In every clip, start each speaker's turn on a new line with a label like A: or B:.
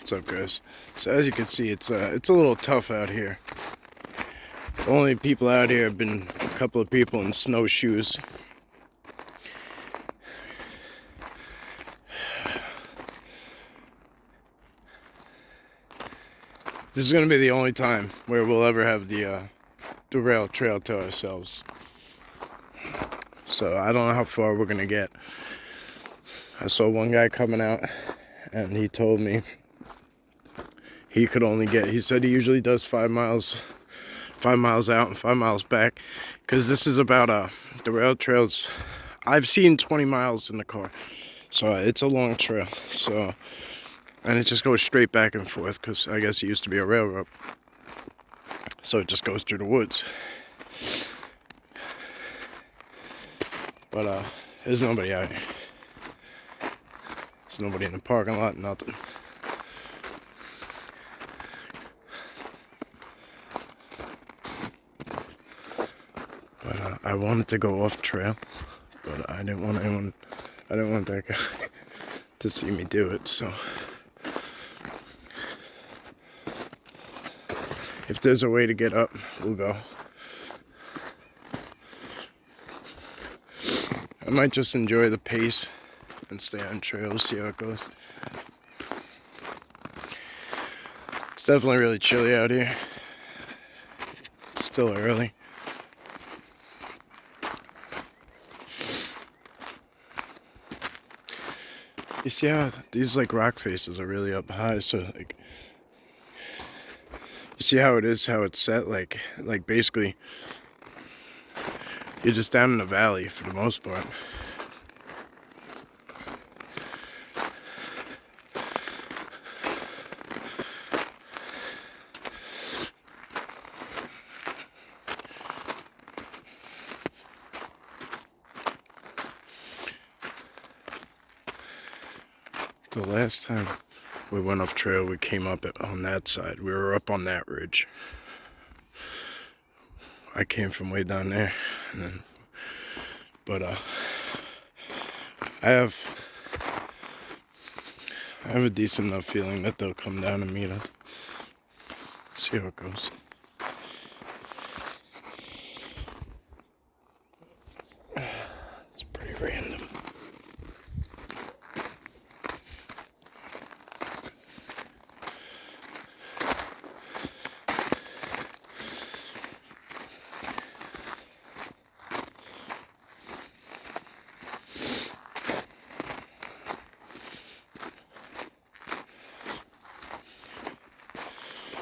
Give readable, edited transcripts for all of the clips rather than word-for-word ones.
A: What's up, guys? So as you can see, it's a little tough out here. The only people out here have been a couple of people in snowshoes. This is gonna be the only time where we'll ever have the rail trail to ourselves. So I don't know how far we're gonna get. I saw one guy coming out, and he told me he could only get. He said he usually does 5 miles out and 5 miles back, because this is about the rail trails. I've seen 20 miles in the car, so it's a long trail. So, and it just goes straight back and forth, because I guess it used to be a railroad. So it just goes through the woods. But there's nobody out here. There's nobody in the parking lot, nothing. But I wanted to go off trail, but I didn't want that guy to see me do it. So if there's a way to get up, we'll go. I might just enjoy the pace and stay on trail, see how it goes. It's definitely really chilly out here. It's still early. You see how these like rock faces are really up high, so like you see how it is, how it's set, like basically you're just down in the valley for the most part. The last time we went off trail, we came up on that side. We were up on that ridge. I came from way down there, and then, but I have a decent enough feeling that they'll come down and meet us. See how it goes. It's pretty random.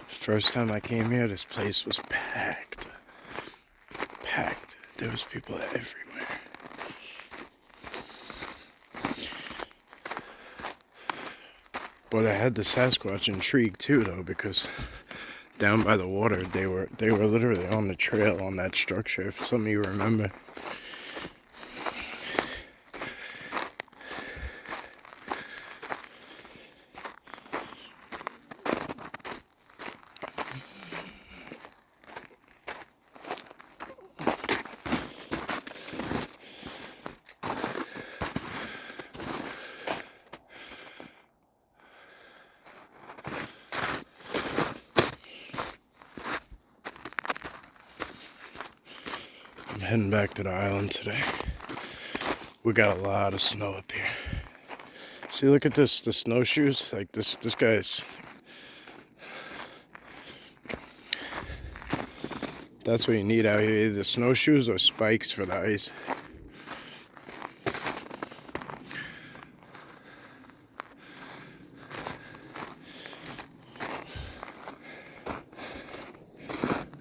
A: First time I came here, this place was packed. Packed. There was people everywhere. But I had the Sasquatch intrigue too, though, because down by the water, they were literally on the trail on that structure. If some of you remember. I'm heading back to the island today. We got a lot of snow up here. See, look at this, the snowshoes. Like this guy's. That's what you need out here, either snowshoes or spikes for the ice.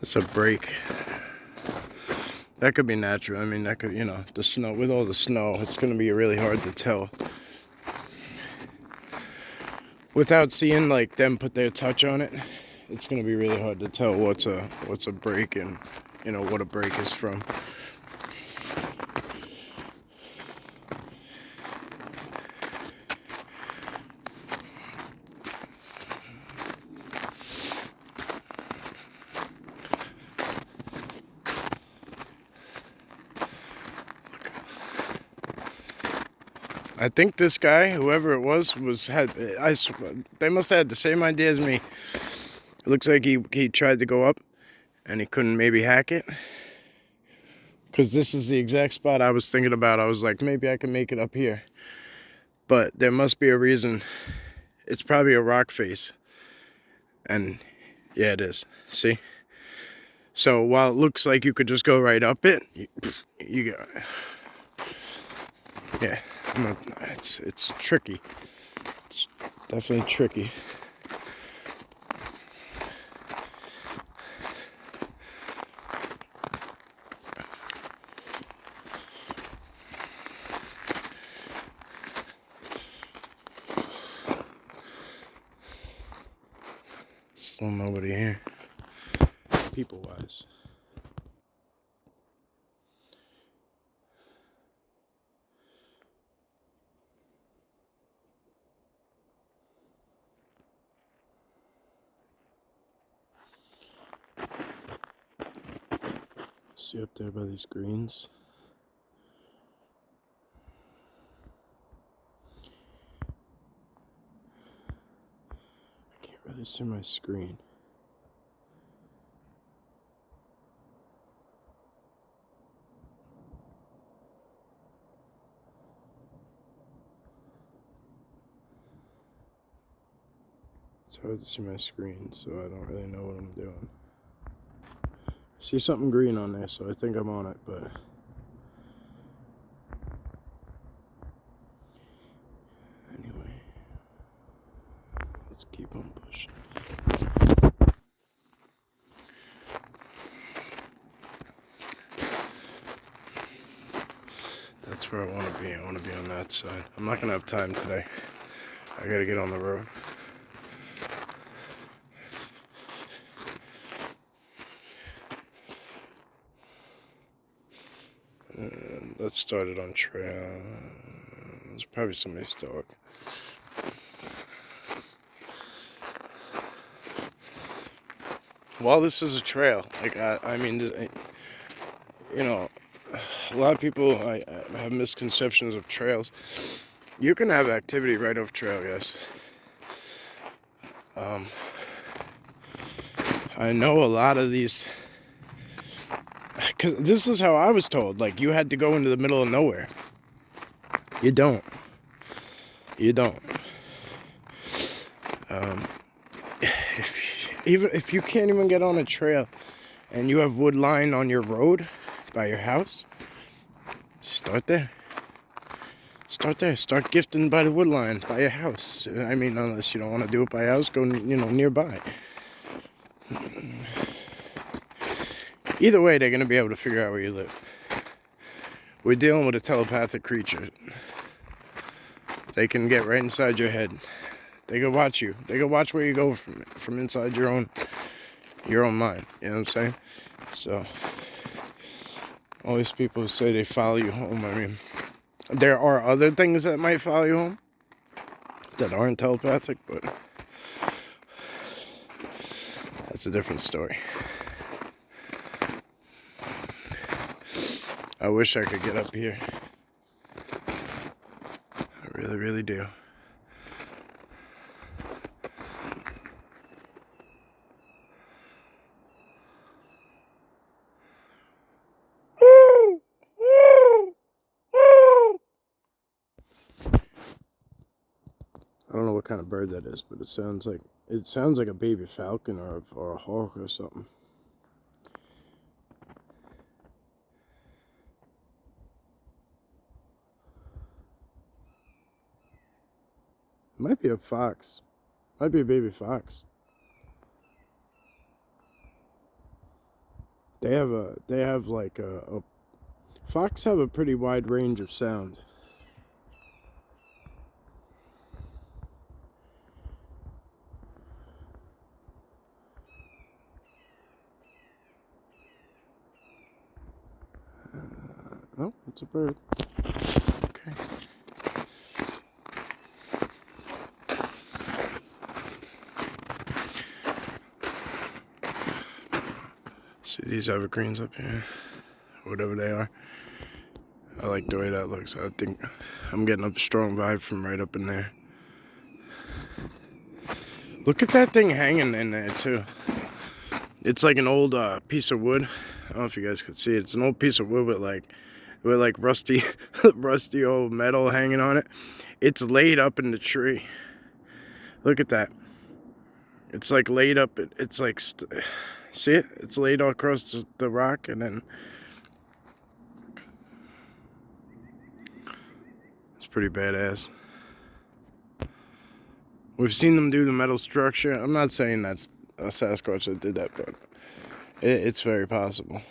A: It's a break. That could be natural. I mean, that could, the snow, with all the snow, it's going to be really hard to tell. Without seeing, like, them put their touch on it, it's going to be really hard to tell what's a break and, what a break is from. I think this guy, whoever it was they must have had the same idea as me. It looks like he tried to go up and he couldn't maybe hack it. Because this is the exact spot I was thinking about. I was like, maybe I can make it up here. But there must be a reason. It's probably a rock face. And yeah, it is. See? So while it looks like you could just go right up it, you go. Yeah, it's tricky. It's definitely tricky. Still nobody here, people-wise. See up there by these greens? I can't really see my screen. It's hard to see my screen, so I don't really know what I'm doing. I see something green on there, so I think I'm on it, but anyway, let's keep on pushing. That's where I want to be. I want to be on that side. I'm not going to have time today. I got to get on the road. Let's start it on trail. There's probably somebody's dog. While this is a trail, like I mean, you know, a lot of people I have misconceptions of trails. You can have activity right off trail, guys. I know a lot of these. Because this is how I was told. Like, you had to go into the middle of nowhere. You don't. You don't. If you can't even get on a trail and you have wood line on your road by your house, start there. Start there. Start gifting by the wood line by your house. I mean, unless you don't want to do it by your house, go, nearby. Either way, they're going to be able to figure out where you live. We're dealing with a telepathic creature. They can get right inside your head. They can watch you. They can watch where you go from inside your own mind. You know what I'm saying? So, all these people who say they follow you home, I mean, there are other things that might follow you home that aren't telepathic, but that's a different story. I wish I could get up here. I really, really do. Woo! Woo! Woo! I don't know what kind of bird that is, but it sounds like a baby falcon or a hawk or something. It might be a fox. Might be a baby fox. They have like a fox have a pretty wide range of sound. Oh, it's a bird. Okay. See these evergreens up here? Whatever they are. I like the way that looks. I think I'm getting a strong vibe from right up in there. Look at that thing hanging in there too. It's like an old piece of wood. I don't know if you guys can see it. It's an old piece of wood with like rusty rusty old metal hanging on it. It's laid up in the tree. Look at that. It's like laid up. It's like see it? It's laid all across the rock, and then it's pretty badass. We've seen them do the metal structure. I'm not saying that's a Sasquatch that did that, but it's very possible.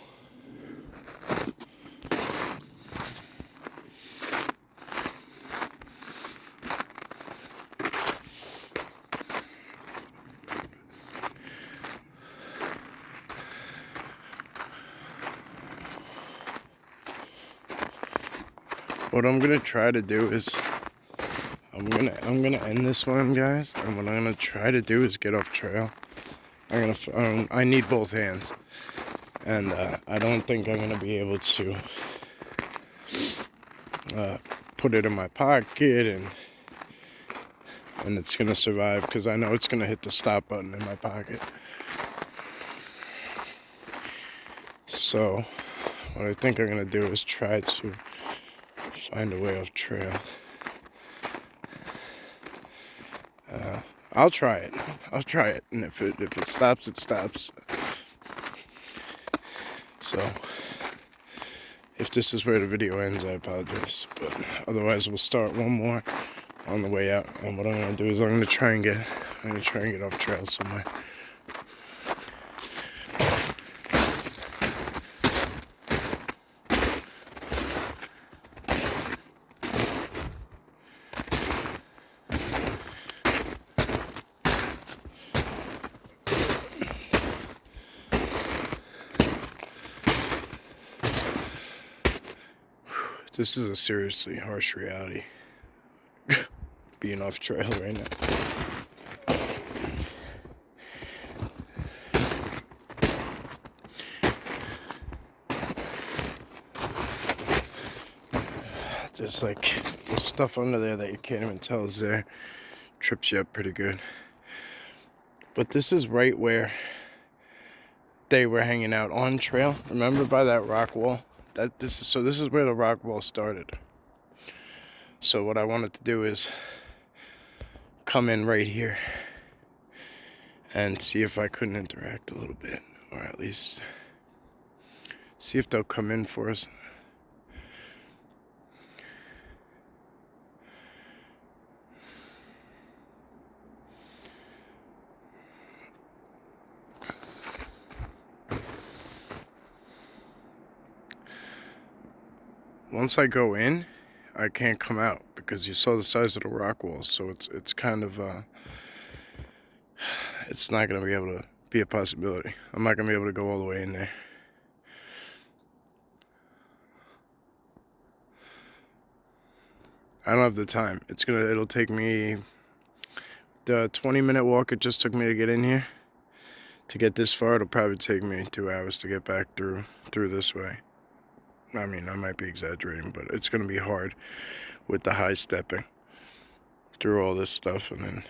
A: What I'm gonna try to do is I'm gonna end this one, guys. And what I'm gonna try to do is get off trail. I need both hands, and I don't think I'm gonna be able to put it in my pocket and it's gonna survive, because I know it's gonna hit the stop button in my pocket. So what I think I'm gonna do is try to find a way off trail. I'll try it. And if it stops, it stops. So if this is where the video ends, I apologize. But otherwise, we'll start one more on the way out. And what I'm gonna do is I'm gonna try and get off trail somewhere. This is a seriously harsh reality. Being off trail right now. There's stuff under there that you can't even tell is there. Trips you up pretty good. But this is right where they were hanging out on trail. Remember, by that rock wall? This is where the rock wall started. So what I wanted to do is come in right here and see if I couldn't interact a little bit, or at least see if they'll come in for us. Once I go in, I can't come out, because you saw the size of the rock wall, so it's kind of it's not gonna be able to be a possibility. I'm not gonna be able to go all the way in there. I don't have the time. It'll take me the 20-minute walk it just took me to get in here. To get this far, it'll probably take me 2 hours to get back through this way. I mean, I might be exaggerating, but it's going to be hard with the high stepping through all this stuff. And then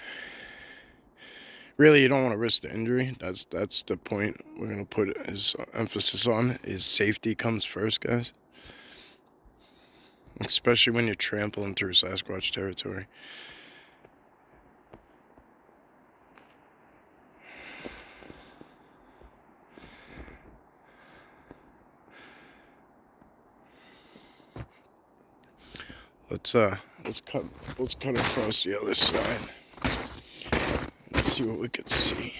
A: really, you don't want to risk the injury. That's the point we're going to put his emphasis on, is safety comes first, guys. Especially when you're trampling through Sasquatch territory. Let's cut across the other side. Let's see what we could see.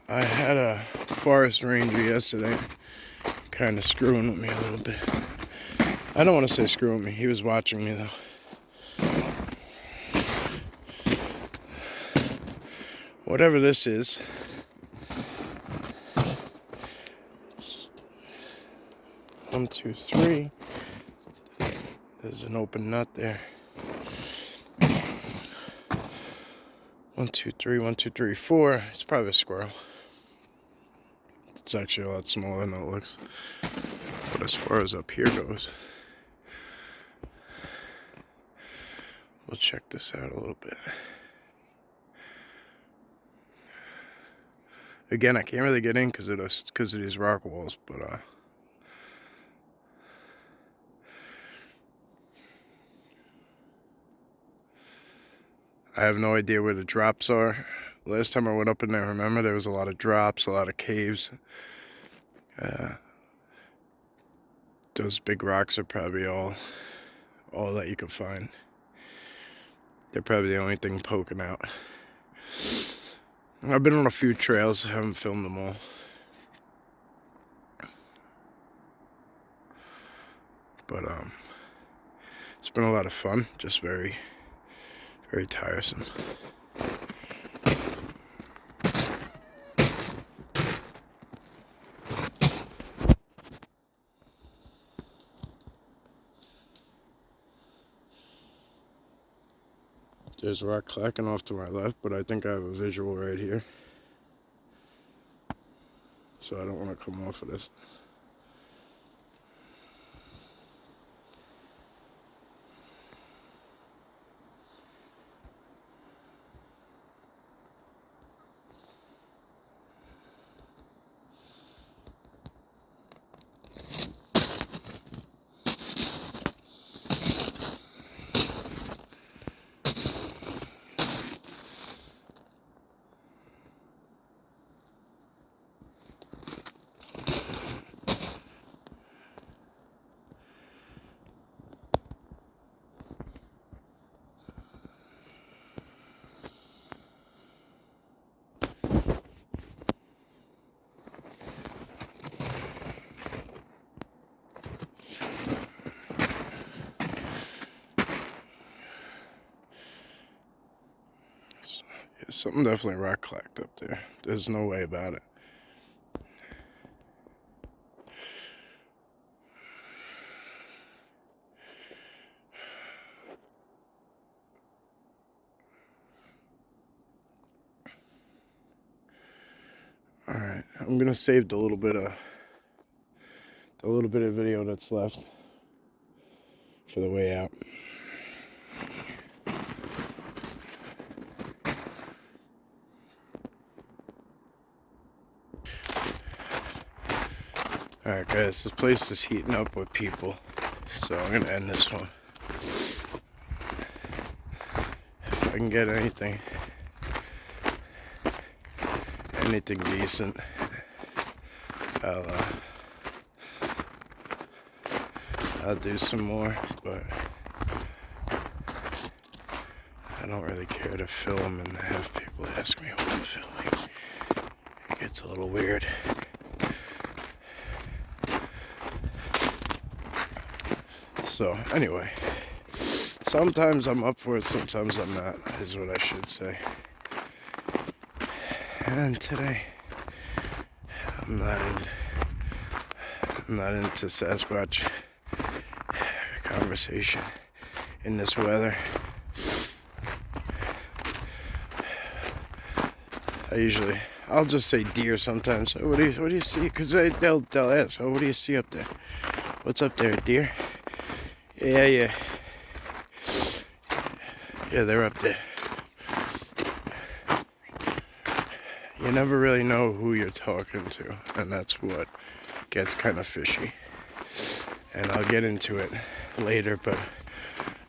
A: I had a forest ranger yesterday kind of screwing with me a little bit. I don't want to say screwing me. He was watching me though. Whatever this is, it's 1, 2, 3. There's an open nut there. 1, 2, 3, 1, 2, 3, 4. It's probably a squirrel. It's actually a lot smaller than it looks. But as far as up here goes, we'll check this out a little bit. Again, I can't really get in because of these rock walls, but I have no idea where the drops are. Last time I went up in there, remember, there was a lot of drops, a lot of caves. Those big rocks are probably all that you could find. They're probably the only thing poking out. I've been on a few trails, I haven't filmed them all. But it's been a lot of fun, just very, very tiresome. There's a rock clacking off to my left, but I think I have a visual right here. So I don't want to come off of this. Yeah, something definitely rock clacked up there. There's no way about it. Alright, I'm gonna save the little bit of video that's left for the way out. Alright guys, this place is heating up with people, so I'm gonna end this one. If I can get anything decent, I'll do some more, but I don't really care to film and have people ask me what I'm filming. It gets a little weird. So, anyway, sometimes I'm up for it, sometimes I'm not, is what I should say. And today, I'm not into Sasquatch conversation in this weather. I'll just say deer sometimes. Oh, what do you see? Because they'll ask, oh, what do you see up there? What's up there, deer? Yeah, they're up there. You never really know who you're talking to, and that's what gets kind of fishy. And I'll get into it later, but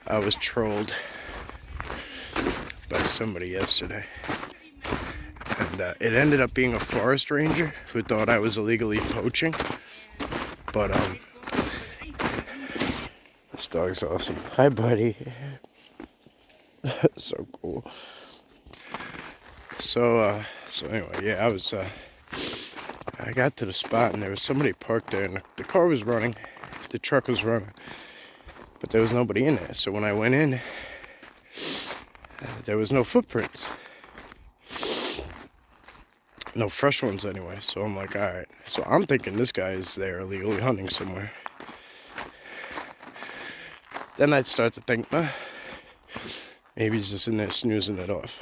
A: I was trolled by somebody yesterday. And it ended up being a forest ranger who thought I was illegally poaching. But, this dog's awesome. Hi, buddy. So cool. So anyway, yeah, I got to the spot and there was somebody parked there and the car was running, the truck was running, but there was nobody in there. So when I went in, there was no footprints. No fresh ones anyway. So I'm like, all right. So I'm thinking this guy is there illegally hunting somewhere. Then I'd start to think, maybe he's just in there snoozing it off.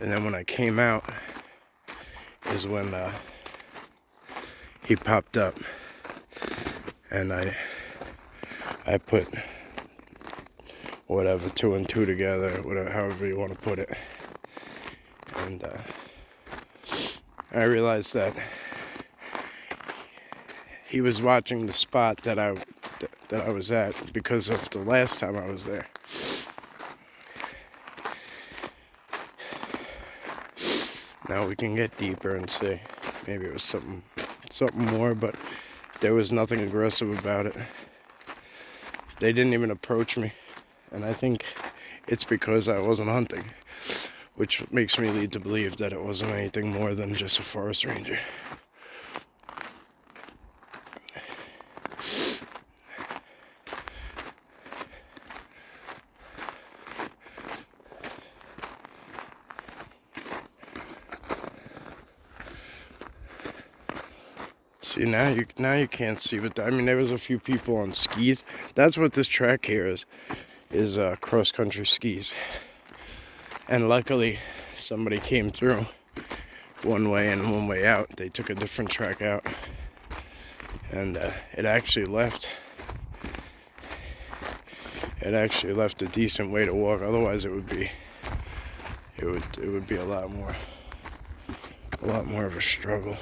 A: And then when I came out is when he popped up, and I put whatever, 2 and 2 together, whatever, however you want to put it, and I realized that he was watching the spot that I was at because of the last time I was there. Now we can get deeper and see. Maybe it was something more, but there was nothing aggressive about it. They didn't even approach me, and I think it's because I wasn't hunting, which makes me lead to believe that it wasn't anything more than just a forest ranger. See, now you can't see, but I mean, there was a few people on skis. That's what this track here is cross-country skis. And luckily, somebody came through one way and one way out. They took a different track out, and it actually left a decent way to walk. Otherwise, it would be a lot more of a struggle.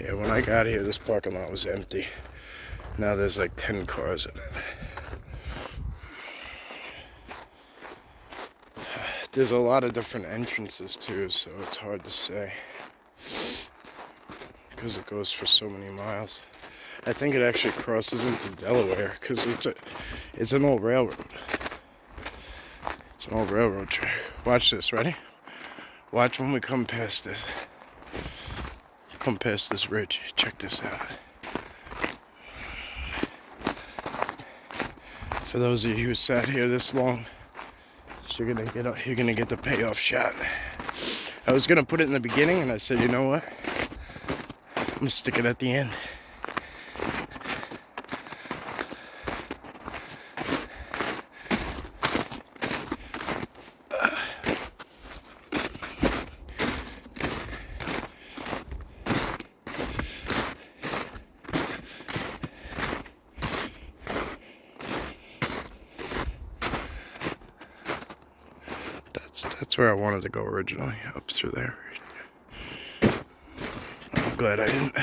A: Yeah, when I got here, this parking lot was empty. Now there's like 10 cars in it. There's a lot of different entrances too, so it's hard to say because it goes for so many miles. I think it actually crosses into Delaware because it's an old railroad. It's an old railroad track. Watch this, ready? Watch when we come past this. Come past this ridge. Check this out. For those of you who sat here this long, you're gonna get the payoff shot. I was gonna put it in the beginning, and I said, you know what? I'm gonna stick it at the end. That's where I wanted to go originally, up through there. I'm glad I didn't.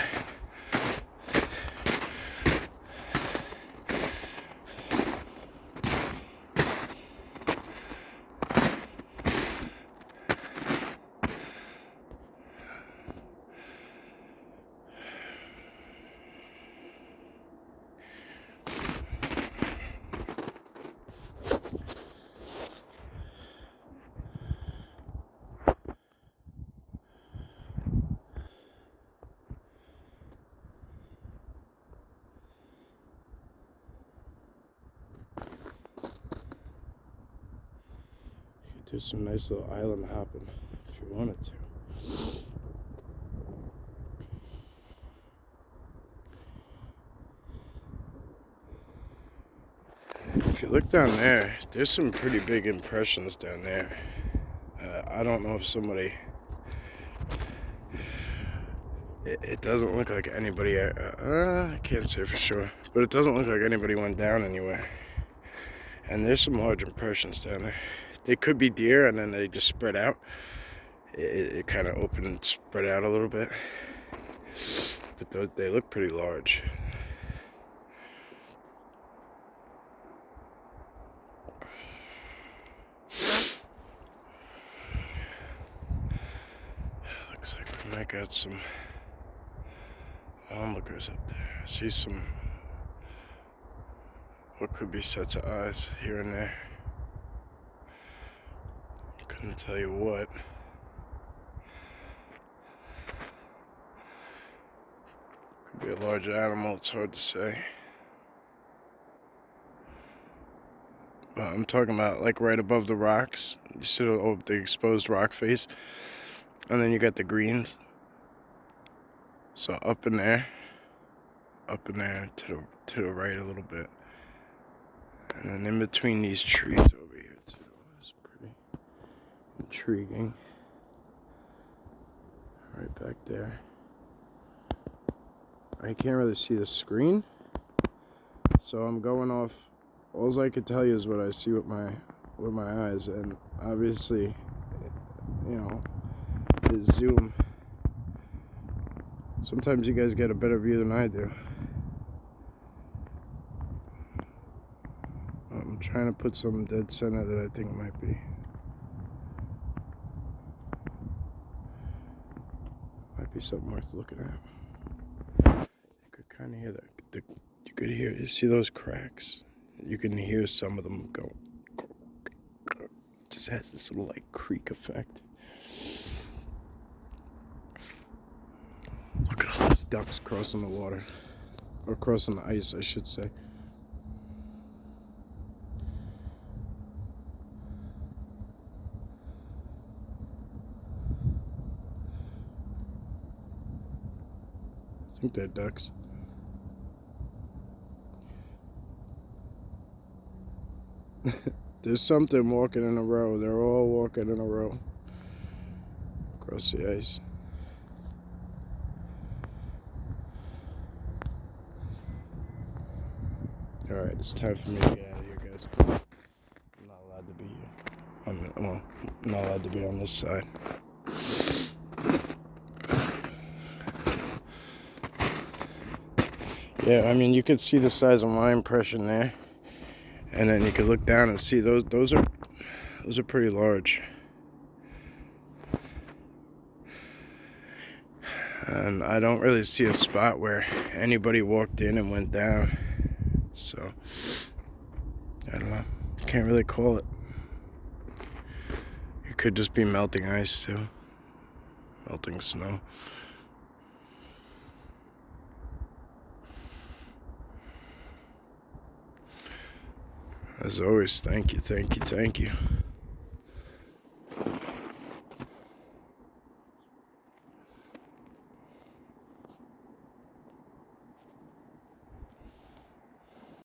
A: Do some nice little island hopping if you wanted to. If you look down there, there's some pretty big impressions down there. I don't know if somebody... It doesn't look like anybody... I can't say for sure. But it doesn't look like anybody went down anywhere. And there's some large impressions down there. They could be deer, and then they just spread out. It kind of opened and spread out a little bit. But they look pretty large. Looks like we might got some onlookers up there. I see some, what could be sets of eyes here and there. Couldn't tell you what. Could be a large animal, it's hard to say. But I'm talking about like right above the rocks. You see the exposed rock face. And then you got the greens. So up in there, up in there to the right a little bit. And then in between these trees over here too. It's pretty intriguing. Right back there. I can't really see the screen, so I'm going off. All I could tell you is what I see with my eyes, and obviously, you know, the zoom. Sometimes you guys get a better view than I do. I'm trying to put some dead center that I think might be. Might be something worth looking at. You could kind of hear that. You could hear. You see those cracks? You can hear some of them go. It just has this little like creak effect. Look at all those ducks crossing the water, or crossing the ice, I should say. I think they're ducks. There's something walking in a row. They're all walking in a row across the ice. Alright, it's time for me to get out of here, guys, because I'm not allowed to be here. I'm not allowed to be on this side. Yeah, I mean, you could see the size of my impression there, and then you could look down and see those are pretty large. And I don't really see a spot where anybody walked in and went down, so I don't know. Can't really call it. It could just be melting ice too, melting snow. As always, thank you.